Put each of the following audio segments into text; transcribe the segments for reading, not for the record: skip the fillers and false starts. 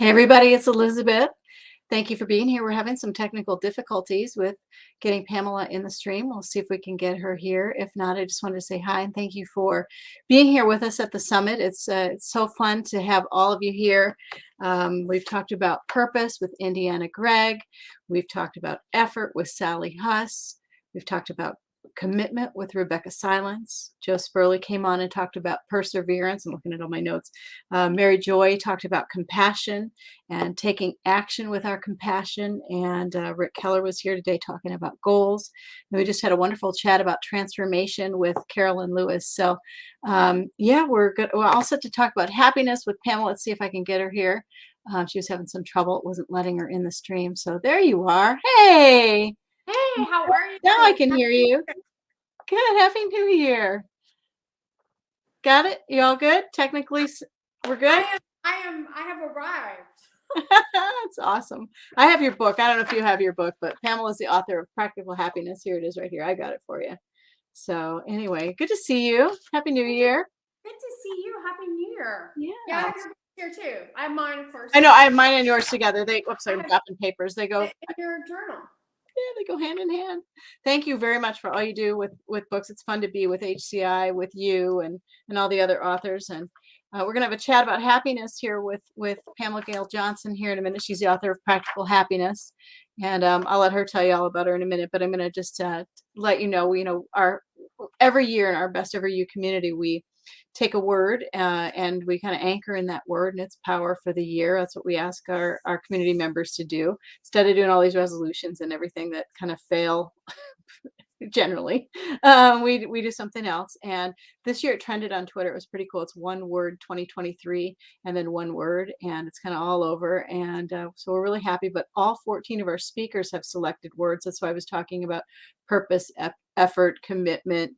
Hey everybody, it's Elizabeth. Thank you for being here. We're having some technical difficulties with getting Pamela in the stream. We'll see if we can get her here. If not, I just wanted to say hi and thank you for being here with us at the summit. It's so fun to have all of you here. We've talked about purpose with Indiana Gregg. We've talked about effort with Sally Huss. We've talked about commitment with Rebecca Silence. Joe Spurley came on and talked about perseverance. I'm looking at all my notes. Mary Joy talked about compassion and taking action with our compassion. And Rick Keller was here today talking about goals. And we just had a wonderful chat about transformation with Carolyn Lewis. So yeah, we're good. We're all set to talk about happiness with Pamela. Let's see if I can get her here. She was having some trouble. It wasn't letting her in the stream. So there you are. Hey. Hey, how are you? Now I can hear you. Good. Happy New Year. Got it? You all good? Technically, we're good? I have arrived. That's awesome. I have your book. I don't know if you have your book, but Pamela's the author of Practical Happiness. Here it is right here. I got it for you. So anyway, good to see you. Happy New Year. Good to see you. Happy New Year. Yeah. I have your book here too. I have mine first. I know. I have mine and yours together. I'm dropping papers. They go in your journal. Yeah, they go hand in hand. Thank you very much for all you do with books. It's fun to be with HCI, with you, and all the other authors. And we're going to have a chat about happiness here with Pamela Gail Johnson here in a minute. She's the author of Practical Happiness, and I'll let her tell you all about her in a minute. But I'm going to just let you know, every year in our Best Ever You community, we take a word and we kind of anchor in that word and its power for the year. That's what we ask our community members to do instead of doing all these resolutions and everything that kind of fail generally. We do something else. And this year it trended on Twitter. It was pretty cool. It's one word 2023 and then one word, and it's kind of all over. And so we're really happy. But all 14 of our speakers have selected words. That's why I was talking about purpose, effort, commitment,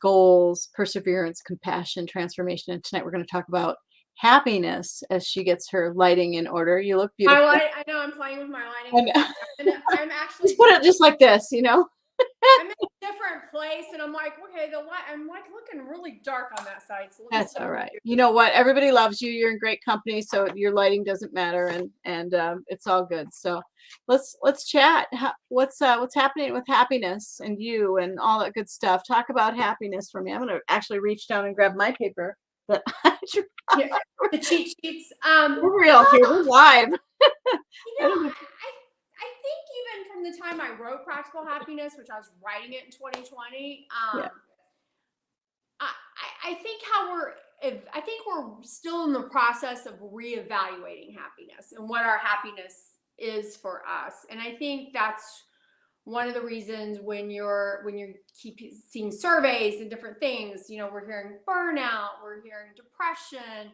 goals, perseverance, compassion, transformation. And tonight we're going to talk about happiness as she gets her lighting in order. You look beautiful. I know I'm playing with my lighting. I'm actually just put it just like this, I'm in a different place, and I'm like, okay, I'm like looking really dark on that side. So that's all right. You know what? Everybody loves you. You're in great company, so your lighting doesn't matter, and it's all good. So let's chat. What's happening with happiness and you and all that good stuff? Talk about happiness for me. I'm gonna actually reach down and grab my paper. But the cheat sheets. We're real here. We're live. I think even from the time I wrote Practical Happiness, which I was writing it in 2020, I think we're still in the process of reevaluating happiness and what our happiness is for us. And I think that's one of the reasons when you keep seeing surveys and different things, we're hearing burnout, we're hearing depression,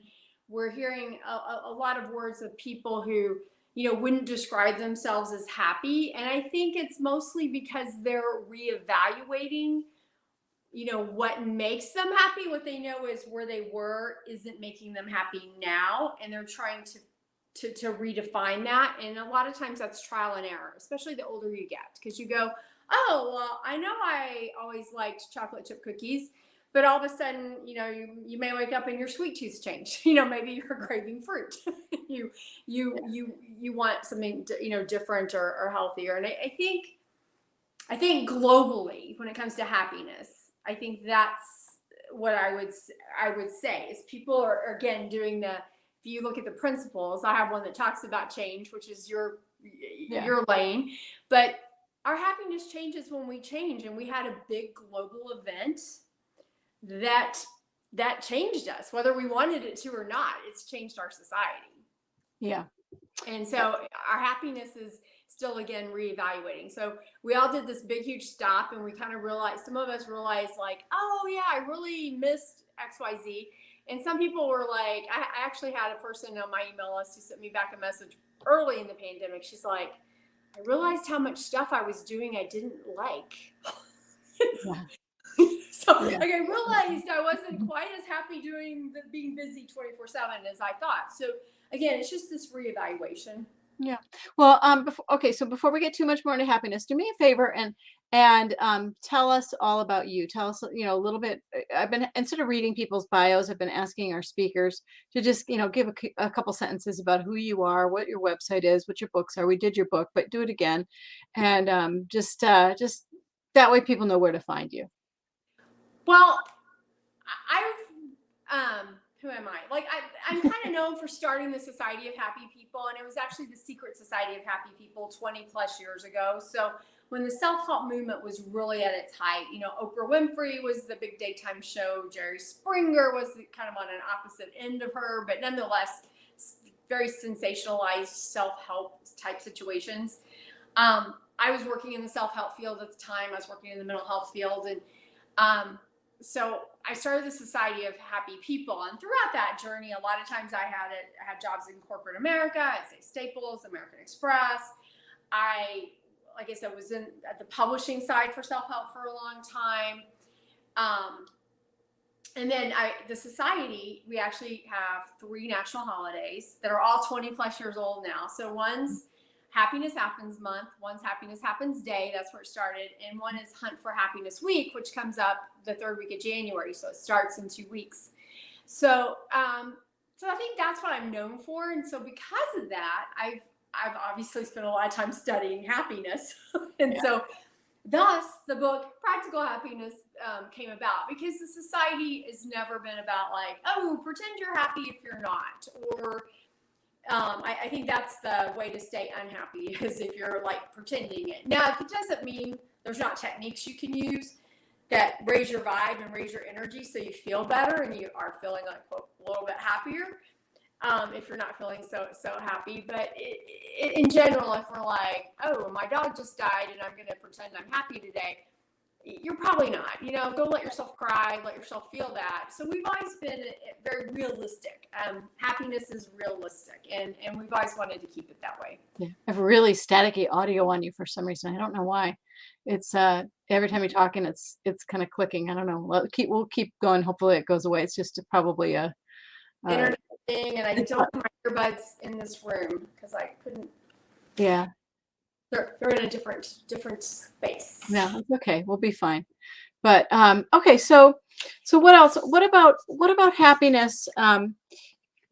we're hearing a lot of words of people who wouldn't describe themselves as happy. And I think it's mostly because they're reevaluating, what makes them happy. What they know is where they were isn't making them happy now. And they're trying to redefine that. And a lot of times that's trial and error, especially the older you get, because you go, oh, well, I know I always liked chocolate chip cookies, but all of a sudden, you may wake up and your sweet tooth's changed. Maybe you're craving fruit. you want something, different or healthier. And I think globally, when it comes to happiness, I think that's what I would say is people are again doing if you look at the principles, I have one that talks about change, which is your lane, but our happiness changes when we change. And we had a big global event that changed us, whether we wanted it to or not. It's changed our society. Yeah. And so our happiness is still, again, reevaluating. So we all did this big, huge stop, and we kind of realized, some of us realized like, oh yeah, I really missed XYZ. And some people were like, I actually had a person on my email list who sent me back a message early in the pandemic. She's like, I realized how much stuff I was doing I didn't like. Yeah. So I realized I wasn't quite as happy being busy 24/7 as I thought. So again, it's just this reevaluation. Yeah. Well, so before we get too much more into happiness, do me a favor And tell us all about you. Tell us, a little bit. I've been, instead of reading people's bios, I've been asking our speakers to just, give a couple sentences about who you are, what your website is, what your books are. We did your book, but do it again, and just that way people know where to find you. Well, who am I? Like, I'm kind of known for starting the Society of Happy People, and it was actually the Secret Society of Happy People 20 plus years ago. So when the self-help movement was really at its height, Oprah Winfrey was the big daytime show. Jerry Springer was kind of on an opposite end of her, but nonetheless, very sensationalized self-help type situations. I was working in the self-help field at the time. I was working in the mental health field, and so I started the Society of Happy People, and throughout that journey, a lot of times I had jobs in corporate America, I'd say Staples, American Express. Like I said, was at the publishing side for self-help for a long time. And then the society, we actually have 3 national holidays that are all 20 plus years old now. So one's Happiness Happens Month, one's Happiness Happens Day, that's where it started, and one is Hunt for Happiness Week, which comes up the 3rd week of January, so it starts in 2 weeks. So I think that's what I'm known for, and so because of that, I've obviously spent a lot of time studying happiness, and so thus the book Practical Happiness came about, because the society has never been about like, oh, pretend you're happy if you're not, or I think that's the way to stay unhappy, is if you're like pretending it. Now, it doesn't mean there's not techniques you can use that raise your vibe and raise your energy so you feel better and you are feeling like a little bit happier if you're not feeling so happy. But in general, if we're like, oh, my dog just died and I'm going to pretend I'm happy today, you're probably not. Go let yourself cry, let yourself feel that. So we've always been very realistic. Happiness is realistic, and we've always wanted to keep it that way. Yeah. I have really staticky audio on you for some reason. I don't know why. It's every time you're talking, it's kind of clicking. I don't know. We'll keep going. Hopefully it goes away. It's just probably a internet thing, and I don't have my earbuds in this room because I couldn't. Yeah. They're in a different space. No, it's okay. We'll be fine. But okay, so what else? What about happiness?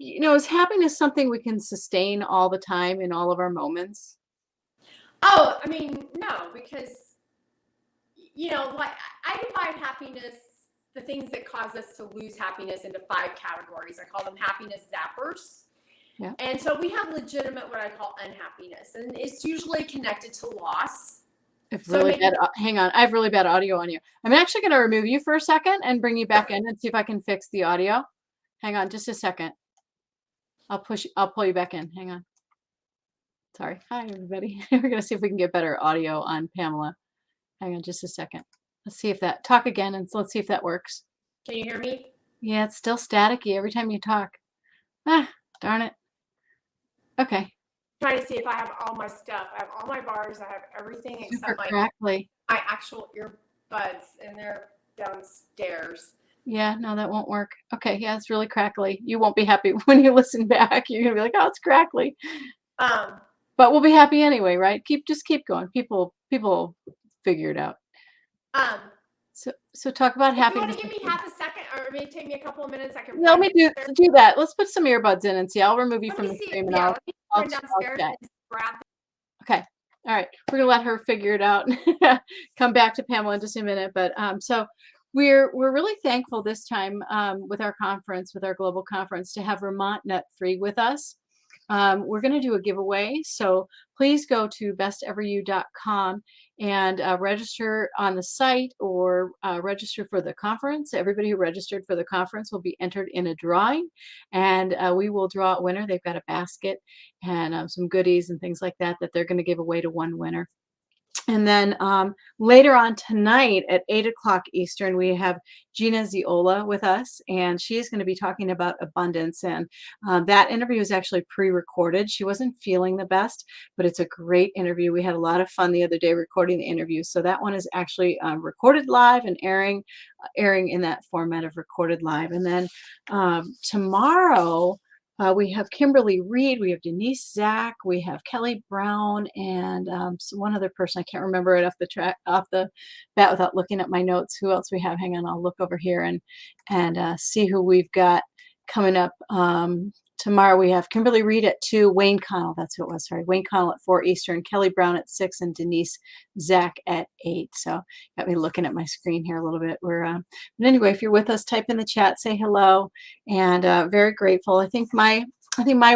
Is happiness something we can sustain all the time in all of our moments? Oh, I mean, no, because like I divide happiness, the things that cause us to lose happiness, into 5 categories. I call them happiness zappers. Yeah. And so we have legitimate, what I call unhappiness, and it's usually connected to loss. Hang on. I have really bad audio on you. I'm actually going to remove you for a second and bring you back in and see if I can fix the audio. Hang on just a second. I'll pull you back in. Hang on. Sorry. Hi, everybody. We're going to see if we can get better audio on Pamela. Hang on just a second. Let's see if talk again, and let's see if that works. Can you hear me? Yeah, it's still staticky every time you talk. Darn it. Okay. Trying to see if I have all my stuff. I have all my bars. I have everything except my actual earbuds, and they're downstairs. Yeah, no, that won't work. Okay, yeah, it's really crackly. You won't be happy when you listen back. You're gonna be like, oh, it's crackly. But we'll be happy anyway, right? Just keep going. People figure it out. So talk about happiness. You want to give me half a second, or it may take me a couple of minutes? I can. Let me do that. Let's put some earbuds in and see. I'll remove you from the stream, and I'll grab. Okay. All right. We're gonna let her figure it out. Come back to Pamela in just a minute. But so we're really thankful this time with our conference, with our global conference, to have Vermont Nut Free with us. We're going to do a giveaway, so please go to besteveryou.com and register on the site, or register for the conference. Everybody who registered for the conference will be entered in a drawing, and we will draw a winner. They've got a basket and some goodies and things like that they're going to give away to one winner. And then later on tonight at 8:00 Eastern, we have Gina Ziola with us, and she's going to be talking about abundance. And that interview is actually pre-recorded. She wasn't feeling the best, but it's a great interview. We had a lot of fun the other day recording the interview. So that one is actually recorded live and airing in that format of recorded live. And then tomorrow, We have Kimberly Reed, we have Denise Zach, we have Kelly Brown, and one other person I can't remember it off the bat without looking at my notes. Who else we have? Hang on, I'll look over here and see who we've got coming up. Tomorrow we have Kimberly Reed at 2, Wayne Connell, that's who it was, sorry, Wayne Connell at 4 Eastern, Kelly Brown at 6, and Denise Zach at 8. So got me looking at my screen here a little bit. But anyway, if you're with us, type in the chat, say hello, and very grateful. I think my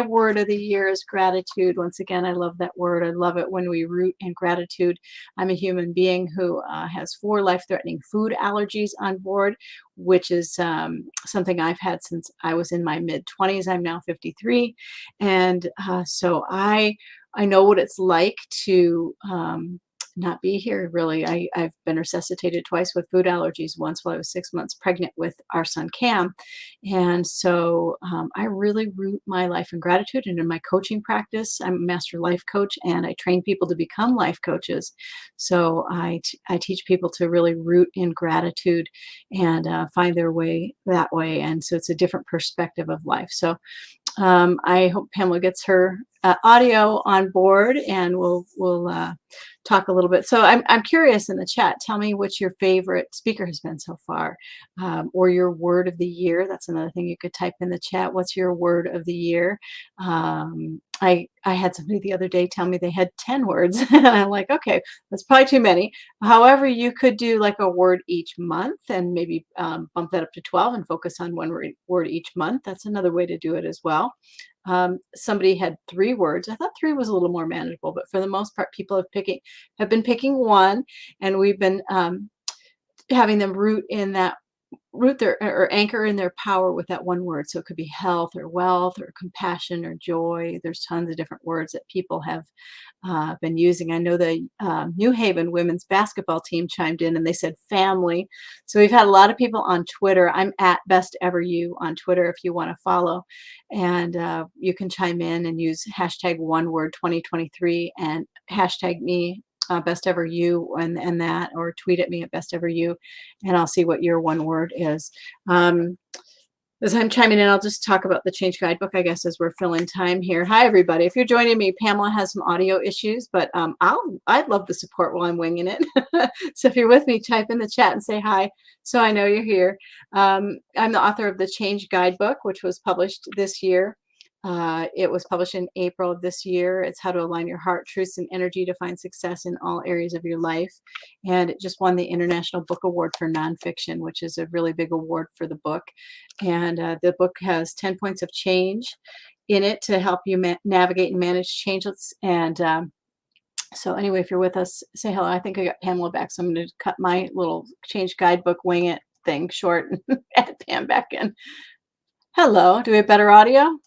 word of the year is gratitude. Once again, I love that word. I love it when we root in gratitude. I'm a human being who has 4 life-threatening food allergies on board, which is something I've had since I was in my mid-20s. I'm now 53. And so I know what it's like to not be here, really. I've been resuscitated twice with food allergies, once while I was 6 months pregnant with our son Cam. And so I really root my life in gratitude. And in my coaching practice, I'm a master life coach, and I train people to become life coaches. So I teach people to really root in gratitude and find their way that way. And so it's a different perspective of life. So I hope Pamela gets her audio on board, and we'll talk a little bit. So I'm curious, in the chat, tell me what your favorite speaker has been so far, or your word of the year. That's another thing you could type in the chat. What's your word of the year? I had somebody the other day tell me they had 10 words, and I'm like, okay, that's probably too many. However, you could do like a word each month, and maybe bump that up to 12 and focus on one word each month. That's another way to do it as well. Somebody had 3 words. I thought 3 was a little more manageable, but for the most part, people have been picking one, and we've been having them root their or anchor in their power with that one word. So it could be health or wealth or compassion or joy. There's tons of different words that people have been using. I know the New Haven women's basketball team chimed in, and they said family. So we've had a lot of people on Twitter. I'm at Best Ever You on Twitter if you want to follow, and you can chime in and use hashtag one word 2023 and hashtag me. Best Ever You and that, or tweet at me at Best Ever You, and I'll see what your one word is. As I'm chiming in, I'll just talk about the Change Guidebook, I guess, as we're filling time here. Hi, everybody. If you're joining me, Pamela has some audio issues, but I'd love the support while I'm winging it. So if you're with me, type in the chat and say hi, so I know you're here. I'm the author of the Change Guidebook, which was published this year. It was published in April of this year. It's how to align your heart, truths, and energy to find success in all areas of your life. And it just won the International Book Award for Nonfiction, which is a really big award for the book. And the book has 10 points of change in it to help you navigate and manage changes. And so anyway, if you're with us, say hello. I think I got Pamela back, so I'm going to cut my little Change Guidebook wing it thing short and add Pam back in. Hello. Do we have better audio?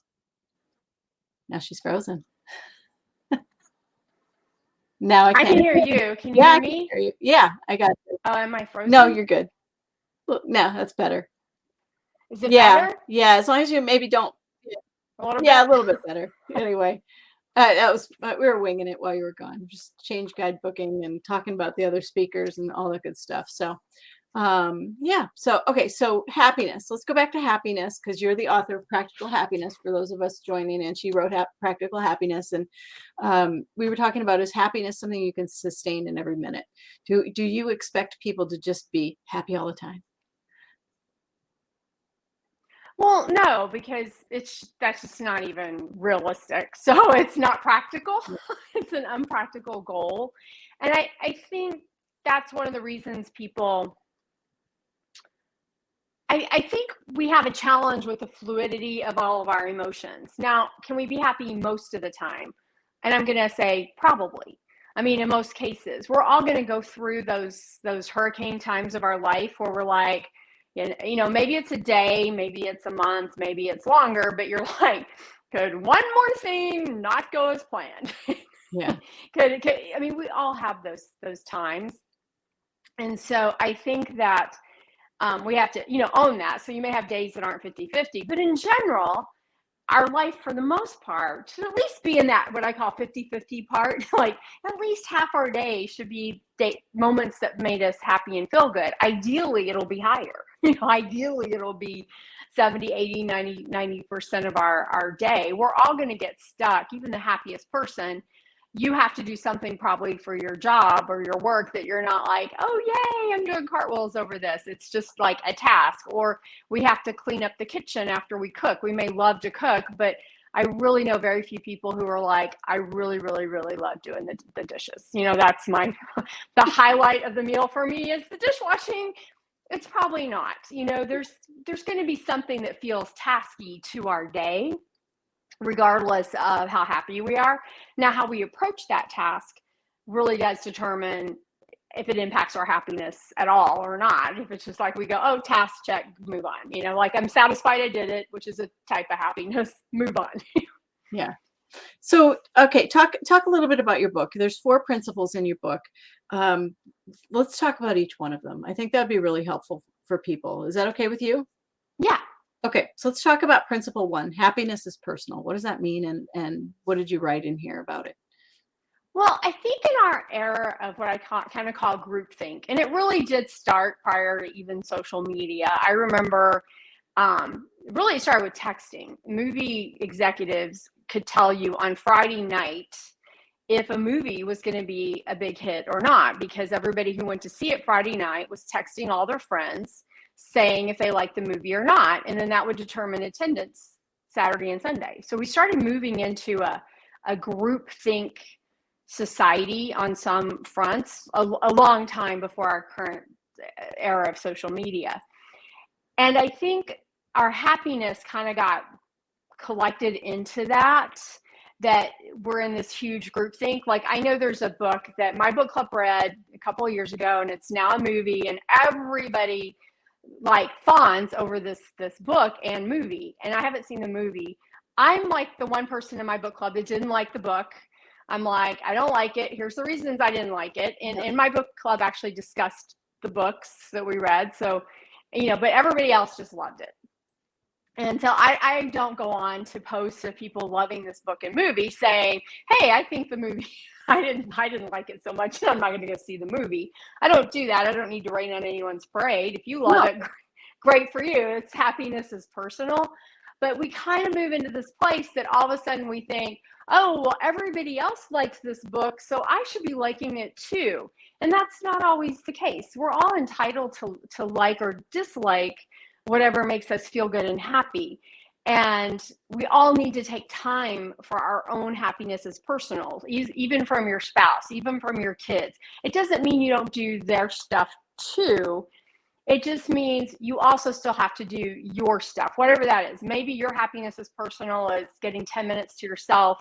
Now she's frozen. Now I can hear you. Can you hear me? Hear you. Yeah, I got you. Oh, am I frozen? No, you're good. Look, no, that's better. Is it better? Yeah, as long as you maybe don't. A little Yeah, bit? a little bit better. Anyway, that was we were winging it while you were gone. Just Change Guidebooking and talking about the other speakers and all that good stuff. So yeah, so okay, so happiness. Let's go back to happiness, because you're the author of Practical Happiness for those of us joining, and she wrote Practical Happiness. And we were talking about, is happiness something you can sustain in every minute? Do you expect people to just be happy all the time? Well, no, because that's just not even realistic. So it's not practical. It's an unpractical goal. And I think that's one of the reasons people, I think we have a challenge with the fluidity of all of our emotions. Now, can we be happy most of the time? And I'm going to say probably. I mean, in most cases, we're all going to go through those hurricane times of our life where we're like, you know, maybe it's a day, maybe it's a month, maybe it's longer, but you're like, could one more thing not go as planned? Yeah. I mean, we all have those times. And so I think that we have to, own that. So you may have days that aren't 50-50, but in general, our life for the most part should at least be in that, what I call 50-50 part. Like at least half our day should be moments that made us happy and feel good. Ideally, it'll be higher. Ideally it'll be 70, 80, 90% of our day. We're all going to get stuck. Even the happiest person, you have to do something probably for your job or your work that you're not like, oh, yay, I'm doing cartwheels over this. It's just like a task. Or we have to clean up the kitchen after we cook. We may love to cook, but I really know very few people who are like, I really, really, really love doing the dishes. That's the highlight of the meal for me is the dishwashing. It's probably not. There's going to be something that feels tasky to our day, regardless of how happy we are. Now, how we approach that task really does determine if it impacts our happiness at all or not. If it's just like we go, oh, task check, move on. Like I'm satisfied I did it, which is a type of happiness, move on. Yeah. So, okay, talk a little bit about your book. There's 4 principles in your book. Let's talk about each one of them. I think that'd be really helpful for people. Is that okay with you? Yeah. Okay, so let's talk about principle 1. Happiness is personal. What does that mean? And what did you write in here about it? Well, I think in our era of what I kind of call groupthink, and it really did start prior to even social media. I remember really it started with texting. Movie executives could tell you on Friday night if a movie was going to be a big hit or not, because everybody who went to see it Friday night was texting all their friends saying if they liked the movie or not. And then that would determine attendance Saturday and Sunday. So we started moving into a groupthink society on some fronts a long time before our current era of social media. And I think our happiness kind of got collected into that we're in this huge groupthink. Like I know there's a book that my book club read a couple of years ago, and it's now a movie, and everybody like fawns over this book and movie. And I haven't seen the movie. I'm like the one person in my book club that didn't like the book. I'm like, I don't like it. Here's the reasons I didn't like it. And my book club actually discussed the books that we read. So, but everybody else just loved it. And so I don't go on to post of people loving this book and movie saying, hey, I think the movie, I didn't like it so much, I'm not going to go see the movie. I don't do that. I don't need to rain on anyone's parade. If you love it, great for you. It's happiness is personal. But we kind of move into this place that all of a sudden we think, oh, well, everybody else likes this book, so I should be liking it too. And that's not always the case. We're all entitled to like or dislike whatever makes us feel good and happy. And we all need to take time for our own happiness as personal, even from your spouse, even from your kids. It doesn't mean you don't do their stuff too. It just means you also still have to do your stuff, whatever that is. Maybe your happiness is personal as getting 10 minutes to yourself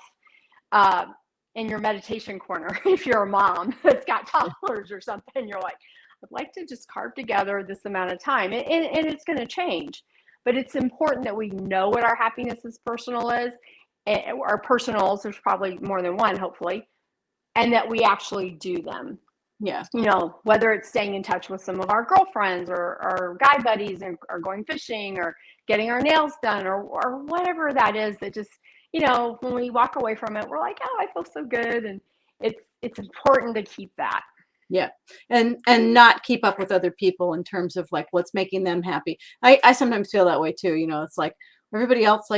in your meditation corner. If you're a mom that's got toddlers or something, you're like, I'd like to just carve together this amount of time. And it's going to change. But it's important that we know what our happiness is personal is, or personals, there's probably more than one, hopefully, and that we actually do them. Yeah. Whether it's staying in touch with some of our girlfriends or guy buddies or going fishing or getting our nails done or whatever that is that just, when we walk away from it, we're like, oh, I feel so good. And it's important to keep that. Yeah. And not keep up with other people in terms of like what's making them happy. I sometimes feel that way too. It's like everybody else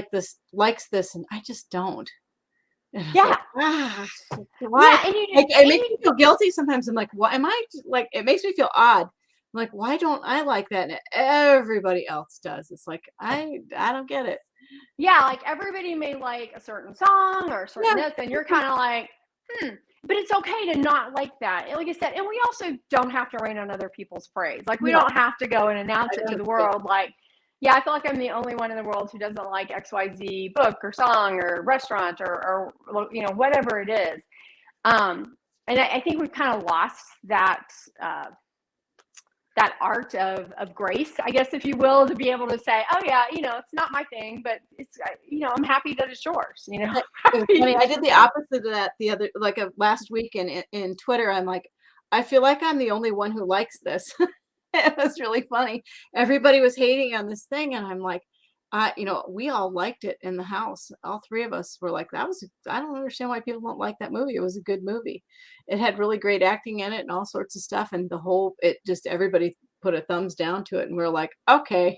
likes this and I just don't. Yeah. Like, why? Yeah, it makes me feel guilty sometimes. I'm like, why am I like, it makes me feel odd. I'm like, why don't I like that? And everybody else does. It's like, I don't get it. Yeah. Like everybody may like a certain song or a certain this, and you're kind of like, but it's okay to not like that. Like I said, and we also don't have to rain on other people's praise. Like we don't have to go and announce it to the world. Like, yeah, I feel like I'm the only one in the world who doesn't like XYZ book or song or restaurant or whatever it is. And I think we've kind of lost that art of grace, I guess, if you will, to be able to say, oh yeah, it's not my thing, but it's, I'm happy that it's yours, I did the opposite of that the other, last week in Twitter. I'm like, I feel like I'm the only one who likes this. It was really funny. Everybody was hating on this thing. And I'm like, we all liked it in the house. All 3 of us were like, I don't understand why people don't like that movie. It was a good movie. It had really great acting in it and all sorts of stuff. And everybody put a thumbs down to it. And we're like, okay,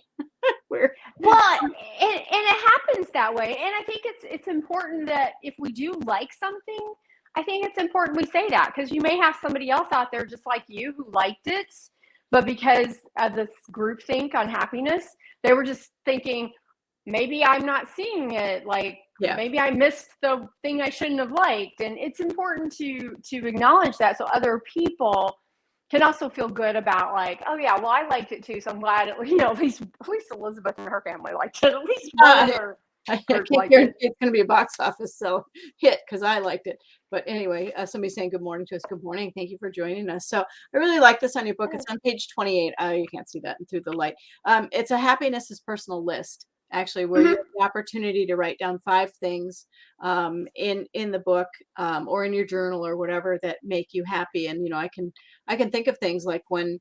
we're Well, and it happens that way. And I think it's important that if we do like something, I think it's important we say that, because you may have somebody else out there just like you who liked it, but because of this groupthink on happiness, they were just thinking, maybe I'm not seeing it. Like, yeah. maybe I missed the thing I shouldn't have liked. And it's important to acknowledge that, so other people can also feel good about, like, oh yeah, well, I liked it too, so I'm glad at least Elizabeth and her family liked it. At least one of her I members can't liked guarantee it. it's going to be a box office hit because I liked it. But anyway, somebody's saying good morning to us. Good morning. Thank you for joining us. So I really like this on your book. It's on page 28. You can't see that through the light. It's a happiness is personal list, actually, where you have the opportunity to write down 5 things in the book or in your journal or whatever that make you happy. And I can think of things like when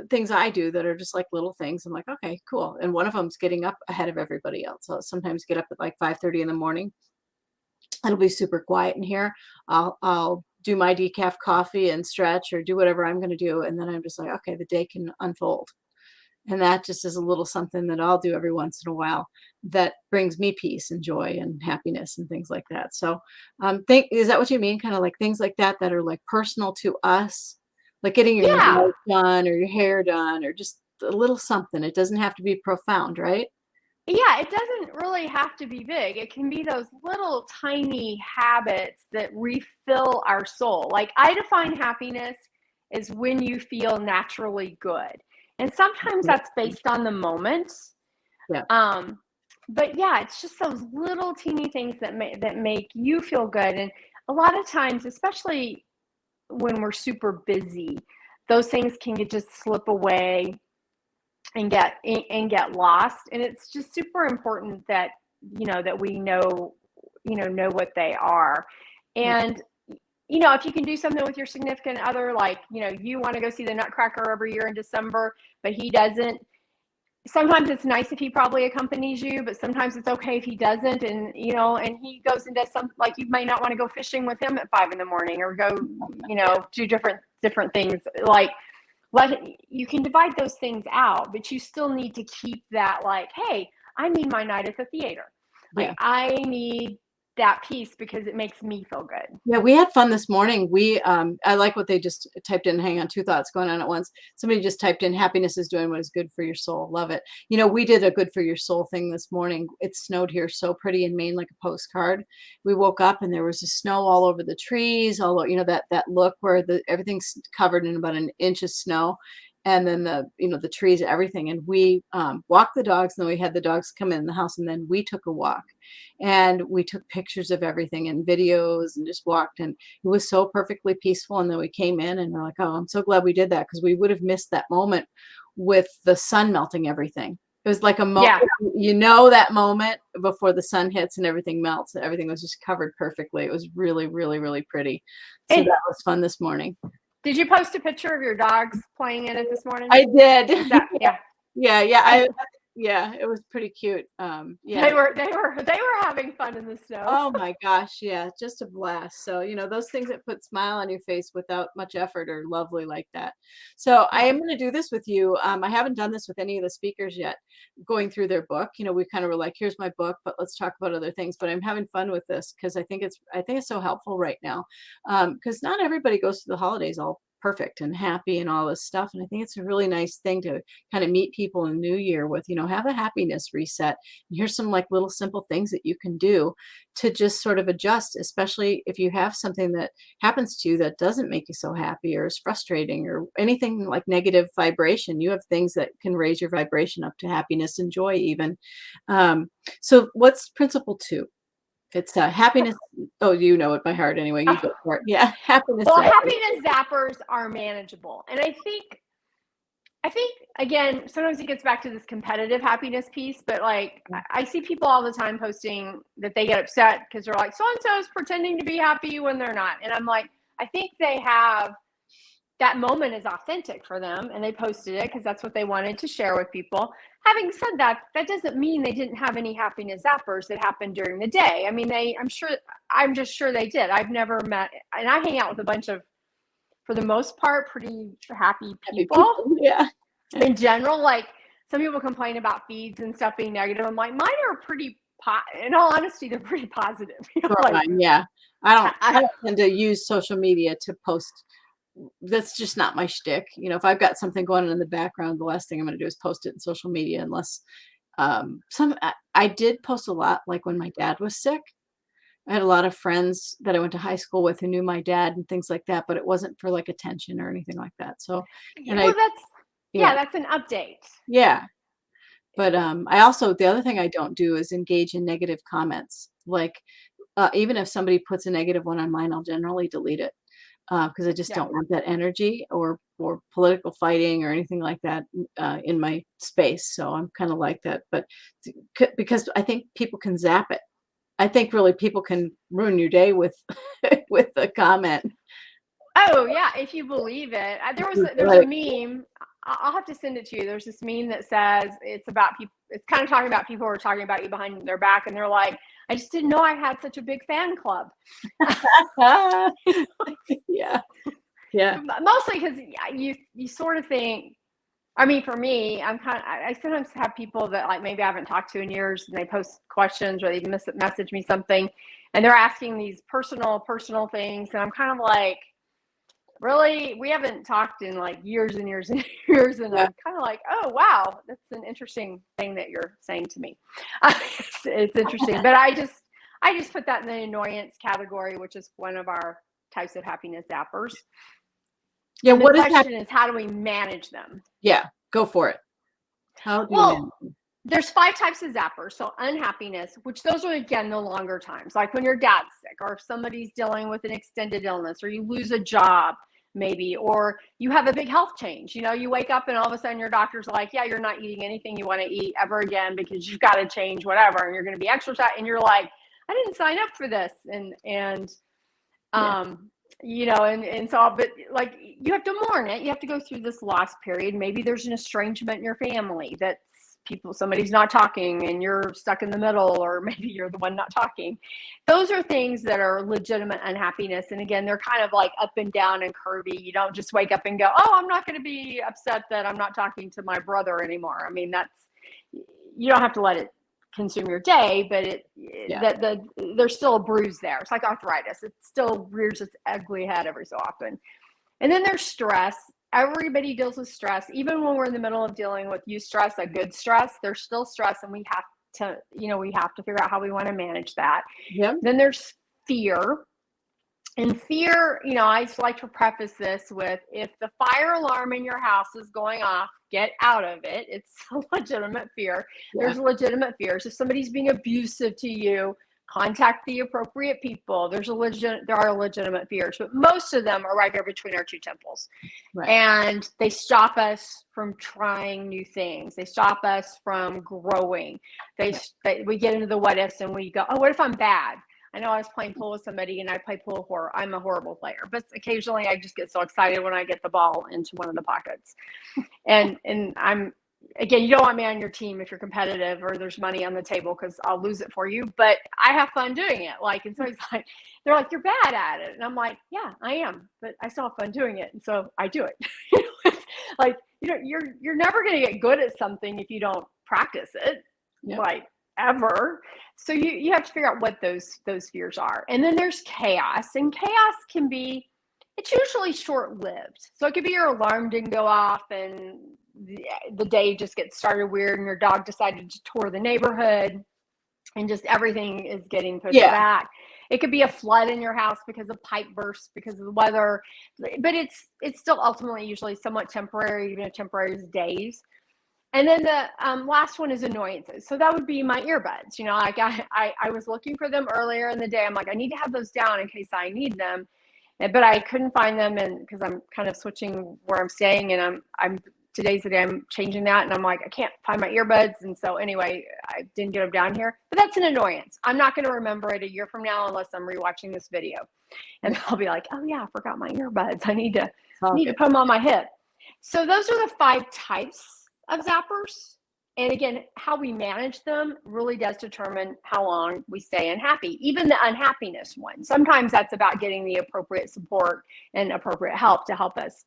things I do that are just like little things. I'm like, okay, cool. And one of them's getting up ahead of everybody else. I'll sometimes get up at like 5:30 in the morning. It'll be super quiet in here. I'll do my decaf coffee and stretch or do whatever I'm going to do. And then I'm just like, okay, the day can unfold. And that just is a little something that I'll do every once in a while that brings me peace and joy and happiness and things like that. So is that what you mean? Kind of like things like that that are like personal to us, like getting your Yeah. nails done or your hair done or just a little something. It doesn't have to be profound, right? Yeah, it doesn't really have to be big. It can be those little tiny habits that refill our soul. Like, I define happiness as when you feel naturally good. And sometimes that's based on the moment. Yeah. But yeah, it's just those little teeny things that make you feel good. And a lot of times, especially when we're super busy, those things can just slip away and get lost. And it's just super important that that we know what they are. And if you can do something with your significant other, like you want to go see the Nutcracker every year in December, but he doesn't. Sometimes it's nice if he probably accompanies you, but sometimes it's okay if he doesn't. And and he goes and does something, like you may not want to go fishing with him at 5 a.m. or go do different things. Like, you can divide those things out, but you still need to keep that, like, hey, I need my night at the theater. Like, Yeah. I need that piece because it makes me feel good. Yeah, we had fun this morning. I like what they just typed in. Hang on, 2 thoughts going on at once. Somebody just typed in, happiness is doing what is good for your soul. Love it. We did a good for your soul thing this morning. It snowed here so pretty in Maine, like a postcard. We woke up and there was snow all over the trees, all over, that look where everything's covered in about an inch of snow. And then the trees, everything. And we walked the dogs, and then we had the dogs come in the house, and then we took a walk. And we took pictures of everything and videos and just walked, and it was so perfectly peaceful. And then we came in and we're like, oh, I'm so glad we did that, because we would have missed that moment with the sun melting everything. It was like a moment, that moment before the sun hits and everything melts. Everything was just covered perfectly. It was really, really, really pretty. So that was fun this morning. Did you post a picture of your dogs playing in it this morning? I did. Yeah. Yeah, it was pretty cute. Yeah. They were having fun in the snow. Oh my gosh, yeah, just a blast. So, those things that put smile on your face without much effort are lovely like that. So I am going to do this with you. I haven't done this with any of the speakers yet, going through their book. We kind of were like, here's my book, but let's talk about other things. But I'm having fun with this because I think it's so helpful right now. Because not everybody goes through the holidays all perfect and happy and all this stuff. And I think it's a really nice thing to kind of meet people in the new year with, have a happiness reset. And here's some like little simple things that you can do to just sort of adjust, especially if you have something that happens to you that doesn't make you so happy or is frustrating or anything like negative vibration. You have things that can raise your vibration up to happiness and joy even. So what's principle 2? It's happiness. Oh, you know it by heart anyway. You go for it. Yeah, happiness. Well, happiness zappers are manageable, and I think again, sometimes it gets back to this competitive happiness piece. But like, I see people all the time posting that they get upset because they're like, so and so is pretending to be happy when they're not, and I'm like, I think they have that moment is authentic for them, and they posted it because that's what they wanted to share with people. Having said that, that doesn't mean they didn't have any happiness zappers that happened during the day. I mean, I'm just sure they did. I've never met, and I hang out with a bunch of for the most part, pretty happy Happy people. Yeah. In general, like some people complain about feeds and stuff being negative. I'm like, mine are pretty, in all honesty, they're pretty positive. Like, Yeah. I don't tend to use social media to post. That's just not my shtick. If I've got something going on in the background, the last thing I'm going to do is post it in social media unless I did post a lot, like when my dad was sick. I had a lot of friends that I went to high school with who knew my dad and things like that, but it wasn't for like attention or anything like that. So, and well, yeah, that's an update. yeah. But I also, the other thing I don't do is engage in negative comments. Like, even if somebody puts a negative one on mine, I'll generally delete it because I just don't want that energy or political fighting or anything like that in my space. So I'm kind of like that. But because I think people can zap it. I think really people can ruin your day with with a comment. Oh yeah, if you believe it. There's a meme. I'll have to send it to you. There's this meme that says it's about people. It's kind of talking about people who are talking about you behind their back, and they're like, "I just didn't know I had such a big fan club." Yeah, yeah, Mostly because you sort of think. I mean, for me, I sometimes have people that like maybe I haven't talked to in years, and they post questions or they message me something, and they're asking these personal things, and I'm kind of like, really, we haven't talked in like years and years and years, and yeah. I'm kind of like, oh wow, that's an interesting thing that you're saying to me. It's interesting, but I just put that in the annoyance category, which is one of our types of happiness zappers. Yeah, and the what is question is, how do we manage them? Yeah, go for it. How do you manage them? There's 5 types of zappers. So unhappiness, which those are, again, the longer times, like when your dad's sick, or if somebody's dealing with an extended illness, or you lose a job maybe, or you have a big health change. You wake up and all of a sudden your doctor's like, yeah, you're not eating anything you want to eat ever again because you've got to change whatever, and you're going to be exercising, and you're like, I didn't sign up for this. And so, but like, you have to mourn it. You have to go through this loss period. Maybe there's an estrangement in your family that somebody's not talking and you're stuck in the middle, or maybe you're the one not talking. Those are things that are legitimate unhappiness. And again, they're kind of like up and down and curvy. You don't just wake up and go, oh, I'm not going to be upset that I'm not talking to my brother anymore. I mean, you don't have to let it consume your day, but there's still a bruise there. It's like arthritis. It still rears its ugly head every so often. And then there's stress. Everybody deals with stress. Even when we're in the middle of dealing with eustress, a good stress, there's still stress, and we have to figure out how we want to manage that. Yep. Then there's fear. And fear, I just like to preface this with, if the fire alarm in your house is going off, get out of it. It's a legitimate fear. Yeah. There's legitimate fears. If somebody's being abusive to you, contact the appropriate people. There are legitimate fears, but most of them are right there between our two temples. Right. And they stop us from trying new things. They stop us from growing. We get into the what ifs, and we go, oh, what if I'm bad? I know I was playing pool with somebody, and I play pool I'm a horrible player, but occasionally I just get so excited when I get the ball into one of the pockets. And again, you don't want me on your team if you're competitive or there's money on the table, because I'll lose it for you, but I have fun doing it. And so it's like, they're like, you're bad at it. And I'm like, yeah, I am, but I still have fun doing it. And so I do it. You're never going to get good at something if you don't practice it. Yep. Ever. So you have to figure out what those fears are. And then there's chaos, and chaos it's usually short-lived. So it could be your alarm didn't go off and the day just gets started weird, and your dog decided to tour the neighborhood and just everything is getting pushed back. It could be a flood in your house because of pipe bursts, because of the weather, but it's still ultimately usually somewhat temporary, even if temporary is days. And then the last one is annoyances. So that would be my earbuds. I was looking for them earlier in the day. I'm like, I need to have those down in case I need them, but I couldn't find them, and because I'm kind of switching where I'm staying, and today's the day I'm changing that, and I'm like, I can't find my earbuds, and so anyway, I didn't get them down here. But that's an annoyance. I'm not going to remember it a year from now unless I'm rewatching this video, and I'll be like, oh yeah, I forgot my earbuds. I need to put them on my hip. So those are the 5 types of zappers. And again, how we manage them really does determine how long we stay unhappy, even the unhappiness one. Sometimes that's about getting the appropriate support and appropriate help to help us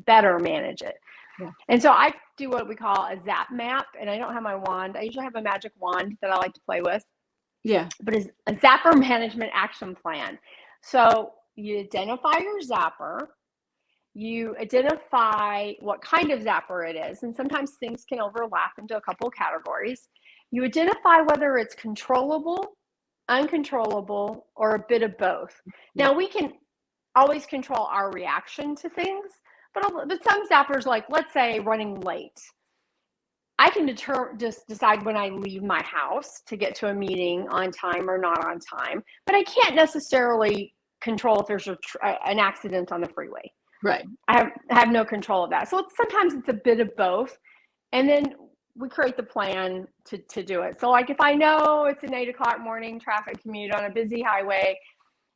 better manage it. Yeah. And so I do what we call a zap map, and I don't have my wand. I usually have a magic wand that I like to play with. Yeah. But it's a zapper management action plan. So you identify your zapper, you identify what kind of zapper it is, and sometimes things can overlap into a couple of categories. You identify whether it's controllable, uncontrollable, or a bit of both. Now, we can always control our reaction to things, but some zappers, like let's say running late, I can just decide when I leave my house to get to a meeting on time or not on time, but I can't necessarily control if there's an accident on the freeway. Right. I have no control of that. So sometimes it's a bit of both. And then we create the plan to do it. So like if I know it's an 8 o'clock morning traffic commute on a busy highway,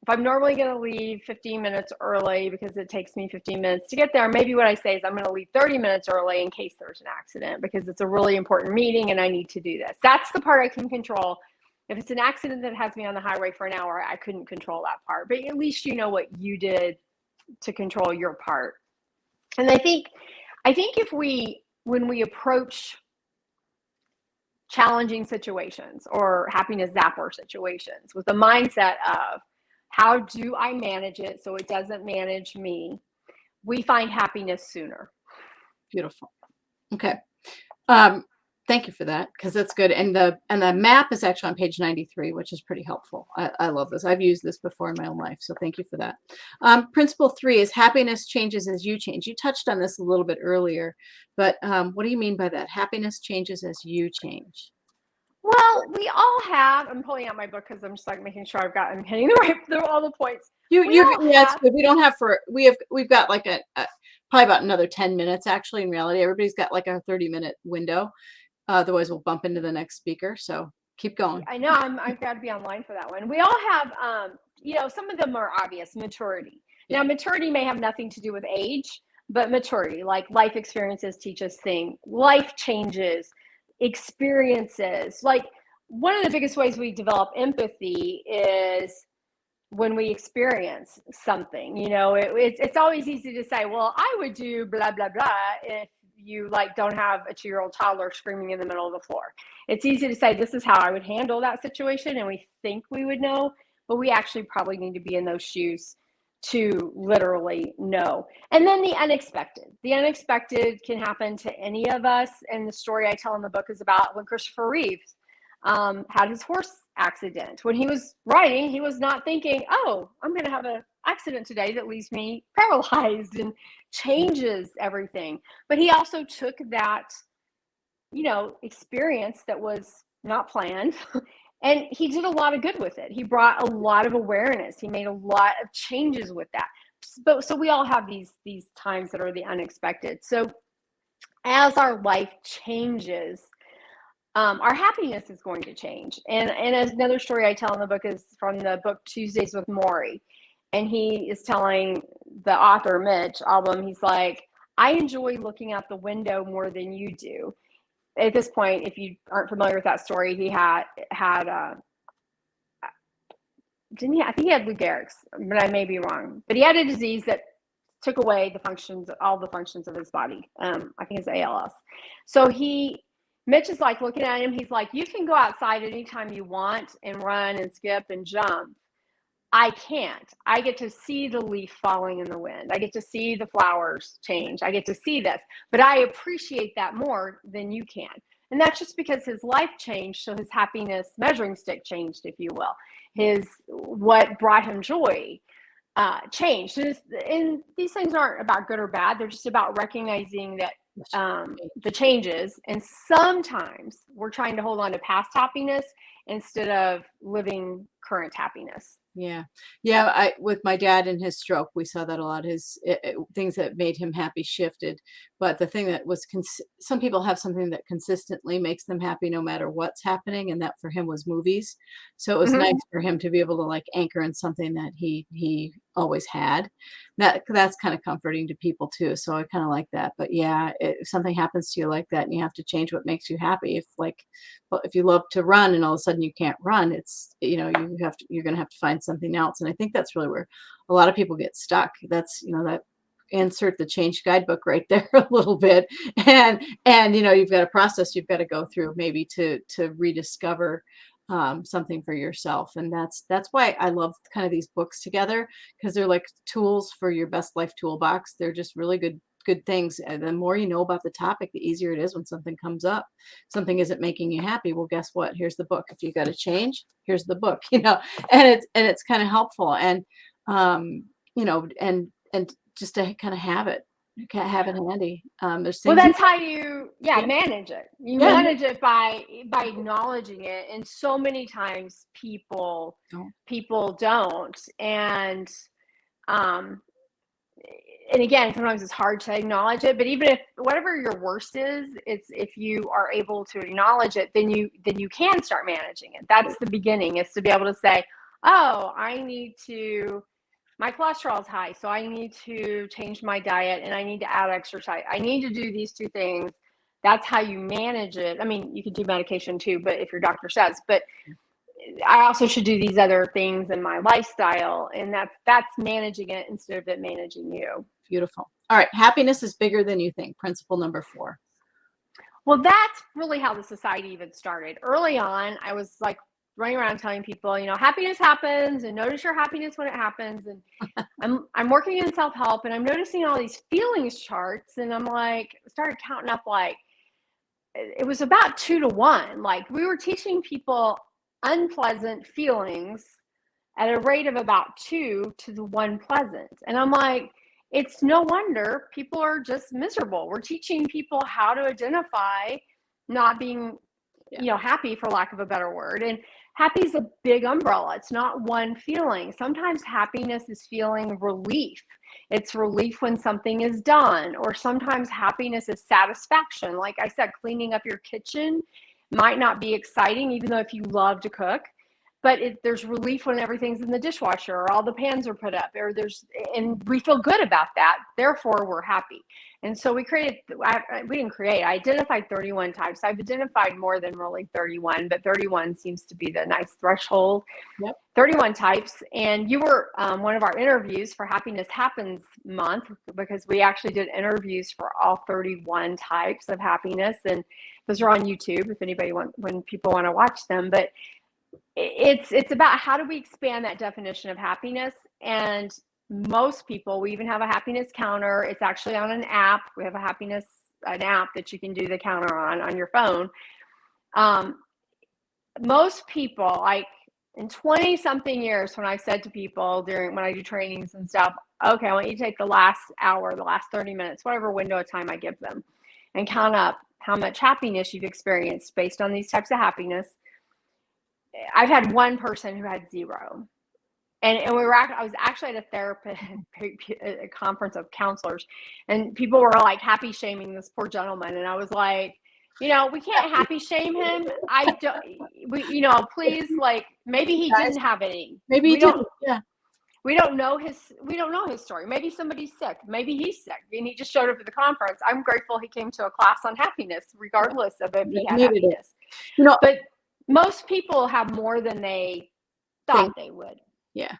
if I'm normally going to leave 15 minutes early because it takes me 15 minutes to get there, maybe what I say is I'm going to leave 30 minutes early in case there's an accident because it's a really important meeting and I need to do this. That's the part I can control. If it's an accident that has me on the highway for an hour, I couldn't control that part. But at least you know what you did to control your part. And I think when we approach challenging situations or happiness zapper situations with the mindset of how do I manage it so it doesn't manage me, we find happiness sooner. Beautiful. Okay. Thank you for that, because that's good. And the map is actually on page 93, which is pretty helpful. I love this. I've used this before in my own life, so thank you for that. Principle 3 is happiness changes as you change. You touched on this a little bit earlier, but what do you mean by that? Happiness changes as you change. Well, we all have. I'm pulling out my book because I'm just like making sure I'm hitting all the points. Yeah, it's good. We don't have we've got like probably about another 10 minutes actually. In reality, everybody's got like a 30-minute window. Otherwise, we'll bump into the next speaker. So keep going. I know I've got to be online for that one. We all have, some of them are obvious. Maturity. Now, maturity may have nothing to do with age, but maturity, like life experiences teach us things, life changes, experiences. Like one of the biggest ways we develop empathy is when we experience something. It's always easy to say, well, I would do blah blah blah if you don't have a 2-year-old toddler screaming in the middle of the floor. It's easy to say this is how I would handle that situation, and we think we would know, but we actually probably need to be in those shoes to literally know. And then the unexpected can happen to any of us. And the story I tell in the book is about when Christopher Reeves had his horse accident. When he was riding, he was not thinking, oh, I'm going to have an accident today that leaves me paralyzed and changes everything. But he also took that, experience that was not planned and he did a lot of good with it. He brought a lot of awareness. He made a lot of changes with that. So we all have these times that are the unexpected. So as our life changes, our happiness is going to change. And another story I tell in the book is from the book Tuesdays with Maury. And he is telling the author, Mitch Albom, he's like, I enjoy looking out the window more than you do. At this point, if you aren't familiar with that story, he had didn't he? I think he had Lou Gehrig's, but I may be wrong. But he had a disease that took away all the functions of his body. I think it's ALS. So Mitch is like looking at him. He's like, you can go outside anytime you want and run and skip and jump. I can't. I get to see the leaf falling in the wind. I get to see the flowers change. I get to see this, but I appreciate that more than you can. And that's just because his life changed. So his happiness measuring stick changed, if you will. What brought him joy changed. And these things aren't about good or bad. They're just about recognizing that the changes. And sometimes we're trying to hold on to past happiness instead of living current happiness. Yeah. Yeah. With my dad and his stroke, we saw that a lot. Things that made him happy shifted. But the thing that was, some people have something that consistently makes them happy no matter what's happening. And that for him was movies. So it was nice Mhm. for him to be able to like anchor in something that he always had. That's kind of comforting to people too. So I kind of like that. But yeah, if something happens to you like that and you have to change what makes you happy, if like, well, if you love to run and all of a sudden you can't run, it's, you're going to have to find something else. And I think that's really where a lot of people get stuck. That's, that insert the change guidebook right there a little bit. And, you've got a process you've got to go through maybe to rediscover something for yourself. And that's why I love kind of these books together, because they're like tools for your best life toolbox. They're just really good things. And the more you know about the topic, the easier it is when something comes up. Something isn't making you happy. Well, guess what? Here's the book. If you got to change, here's the book, and it's kind of helpful. And, and just to kind of have it, handy. There's Well, things you, that's how you, yeah, yeah, manage it. You yeah, manage it by acknowledging it, and so many times no, people don't. Um, and again, sometimes it's hard to acknowledge it. But even if whatever your worst is, it's if you are able to acknowledge it, then you can start managing it. That's the beginning. Is to be able to say, oh, my cholesterol is high, so I need to change my diet and I need to add exercise. I need to do these two things. That's how you manage it. I mean, you can do medication too, but if your doctor says, but I also should do these other things in my lifestyle. And that's managing it instead of it managing you. beautiful. All right. Happiness is bigger than you think. Principle number 4. Well, that's really how the society even started. Early on, I was like running around telling people, happiness happens, and notice your happiness when it happens. And I'm working in self-help, and I'm noticing all these feelings charts, and I'm like, started counting up, like it was about 2 to 1. Like we were teaching people unpleasant feelings at a rate of about 2 to the 1 pleasant. And I'm like, it's no wonder people are just miserable. We're teaching people how to identify not being, Yeah. happy, for lack of a better word. And happy is a big umbrella. It's not one feeling. Sometimes happiness is feeling relief. It's relief when something is done, or sometimes happiness is satisfaction. Like I said, cleaning up your kitchen might not be exciting, even though if you love to cook, but there's relief when everything's in the dishwasher or all the pans are put up, and we feel good about that. Therefore, we're happy. And so we identified 31 types. I've identified more than really 31, but 31 seems to be the nice threshold. Yep. 31 types. And you were one of our interviews for Happiness Happens month, because we actually did interviews for all 31 types of happiness. And those are on YouTube when people want to watch them. But it's about how do we expand that definition of happiness. And most people, we even have a happiness counter. It's actually on an app. We have an app that you can do the counter on your phone. Most people, like in 20 something years, when I said to people when I do trainings and stuff, okay, I want you to take the last hour, the last 30 minutes, whatever window of time I give them, and count up how much happiness you've experienced based on these types of happiness. I've had one person who had 0. And I was actually at a conference of counselors, and people were like happy shaming this poor gentleman. And I was like, we can't happy shame him. Please, like, maybe he didn't have any. Maybe you didn't. Yeah. We don't know his story. Maybe somebody's sick. Maybe he's sick and he just showed up at the conference. I'm grateful he came to a class on happiness, regardless of if he had happiness. But most people have more than they thought they would. Yeah.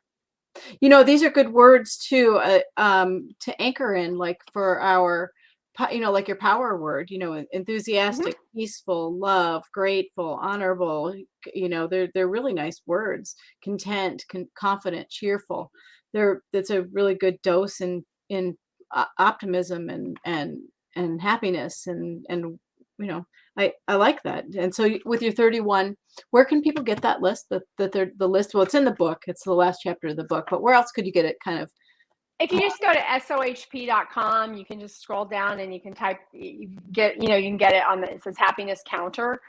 These are good words to anchor in, like for our, like your power word, enthusiastic, Mm-hmm. peaceful, love, grateful, honorable, they're really nice words. Content, confident, cheerful. That's a really good dose in optimism and happiness and I like that. And so with your 31, where can people get that list? The list, well, it's in the book. It's the last chapter of the book, but where else could you get it kind of? If you just go to sohp.com, you can just scroll down and you can type, you can get it it says happiness counter.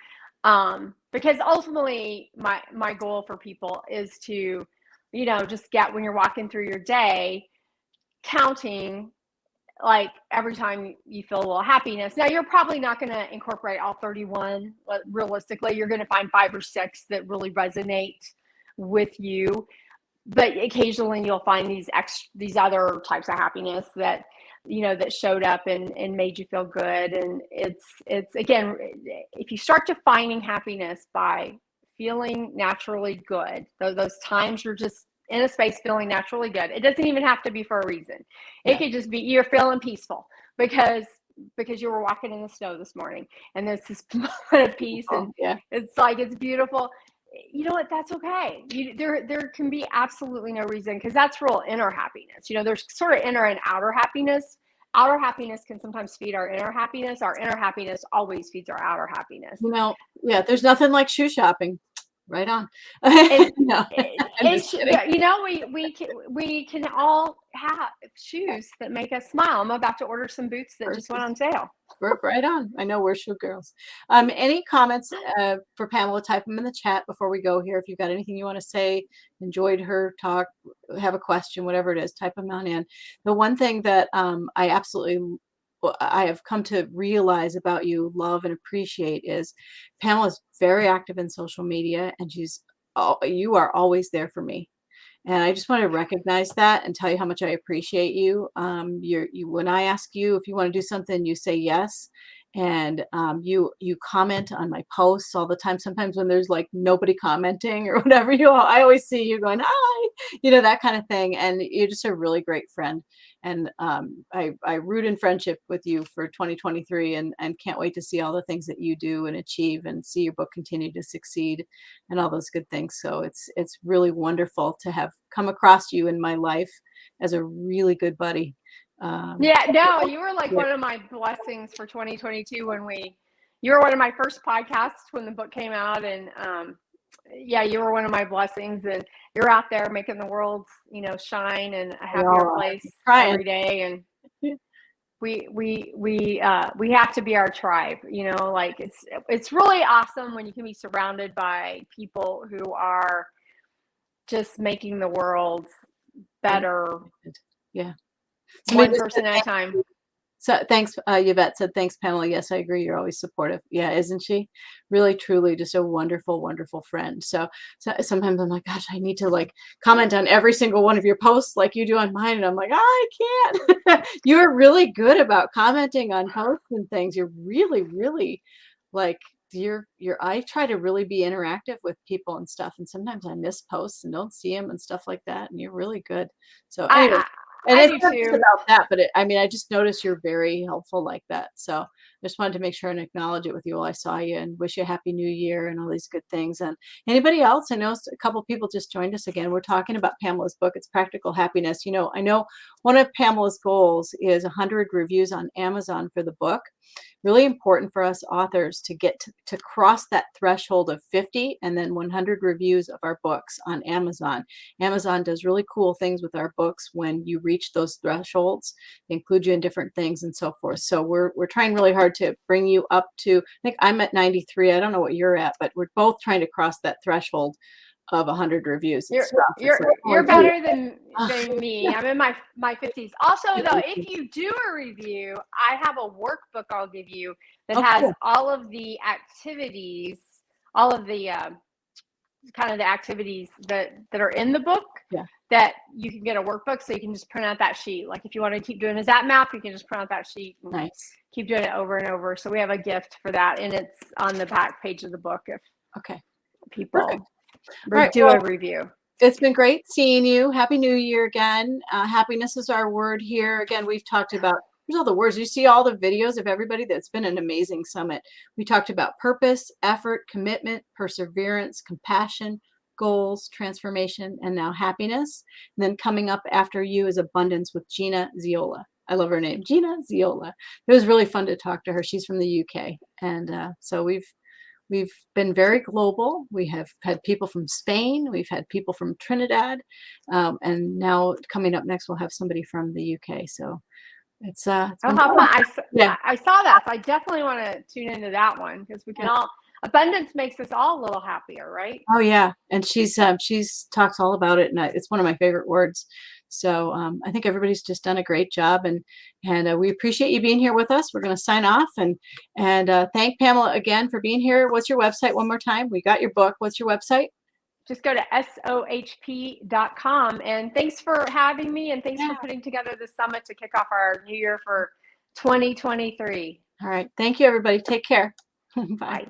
Because ultimately my goal for people is to just get when you're walking through your day, counting like every time you feel a little happiness. Now, you're probably not going to incorporate all 31. But realistically, you're going to find 5 or 6 that really resonate with you. But occasionally you'll find these other types of happiness that, that showed up and made you feel good. And it's again, if you start defining happiness by feeling naturally good, those times you're just in a space feeling naturally good, it doesn't even have to be for a reason. It could just be you're feeling peaceful because you were walking in the snow this morning and there's this moment of peace and it's like, it's beautiful. You know what? That's okay. There can be absolutely no reason, because that's real inner happiness. There's sort of inner and outer happiness. Outer happiness can sometimes feed our inner happiness. Our inner happiness always feeds our outer happiness. There's nothing like shoe shopping. Right on. And, No, we can all have shoes that make us smile. I'm about to order some boots that just went on sale. Right on. I know we're shoe girls. Any comments for Pamela? Type them in the chat before we go here. If you've got anything you want to say, enjoyed her talk, have a question, whatever it is, type them on in. The one thing that I have come to realize about you, love and appreciate, is Pamela's very active in social media, and you are always there for me. And I just want to recognize that and tell you how much I appreciate you. When I ask you if you want to do something, you say yes. And you comment on my posts all the time. Sometimes when there's like nobody commenting or whatever, I always see you going, hi, that kind of thing. And you're just a really great friend. And I root in friendship with you for 2023 and can't wait to see all the things that you do and achieve and see your book continue to succeed and all those good things. So it's really wonderful to have come across you in my life as a really good buddy. You were like one of my blessings for 2022 you were one of my first podcasts when the book came out, and you were one of my blessings, and you're out there making the world shine and a happier place every day. And we have to be our tribe, like it's really awesome when you can be surrounded by people who are just making the world better. One person at a time. So thanks, Yvette said, thanks, Pamela. Yes, I agree. You're always supportive. Yeah, isn't she? Really, truly just a wonderful, wonderful friend. So sometimes I'm like, gosh, I need to like comment on every single one of your posts like you do on mine. And I'm like, I can't. You're really good about commenting on posts and things. You're really, really like, I try to really be interactive with people and stuff. And sometimes I miss posts and don't see them and stuff like that. And you're really good. So anyway. And it's not just about that, but I just noticed you're very helpful like that. So I just wanted to make sure and acknowledge it with you while I saw you, and wish you a happy new year and all these good things. And anybody else? I know a couple people just joined us again. We're talking about Pamela's book. It's Practical Happiness. I know one of Pamela's goals is 100 reviews on Amazon for the book. Really important for us authors to get to cross that threshold of 50 and then 100 reviews of our books on Amazon. Amazon does really cool things with our books when you reach those thresholds. They include you in different things and so forth. So we're trying really hard to bring you up to, I think I'm at 93. I don't know what you're at, but we're both trying to cross that threshold of 100 reviews. You're better than me. I'm in my 50s. Also, though, if you do a review, I have a workbook I'll give you that has all of the activities, all of the kind of the activities that are in the book. That you can get a workbook, so you can just print out that sheet. Like if you want to keep doing a zap map, you can just print out that sheet. And keep doing it over and over. So we have a gift for that, and it's on the back page of the book if people. Perfect. Do a review. It's been great seeing you. Happy New Year again. Happiness is our word here. Again, we've talked about, here's all the words. You see all the videos of everybody. That's been an amazing summit. We talked about purpose, effort, commitment, perseverance, compassion, goals, transformation, and now happiness. And then coming up after you is abundance with Gina Ziola. I love her name, Gina Ziola. It was really fun to talk to her. She's from the UK. And so we've been very global. We have had people from Spain. We've had people from Trinidad. And now coming up next, we'll have somebody from the UK. So it's how fun. I saw that. So I definitely want to tune into that one, because we can all, abundance makes us all a little happier, right? Oh yeah, and she's talks all about it, and it's one of my favorite words. So I think everybody's just done a great job, and we appreciate you being here with us. We're going to sign off and thank Pamela again for being here. What's your website one more time? We got your book. What's your website? Just go to sohp.com. And thanks for having me, and thanks Yeah. for putting together the summit to kick off our new year for 2023. All right. Thank you, everybody. Take care. Bye. Bye.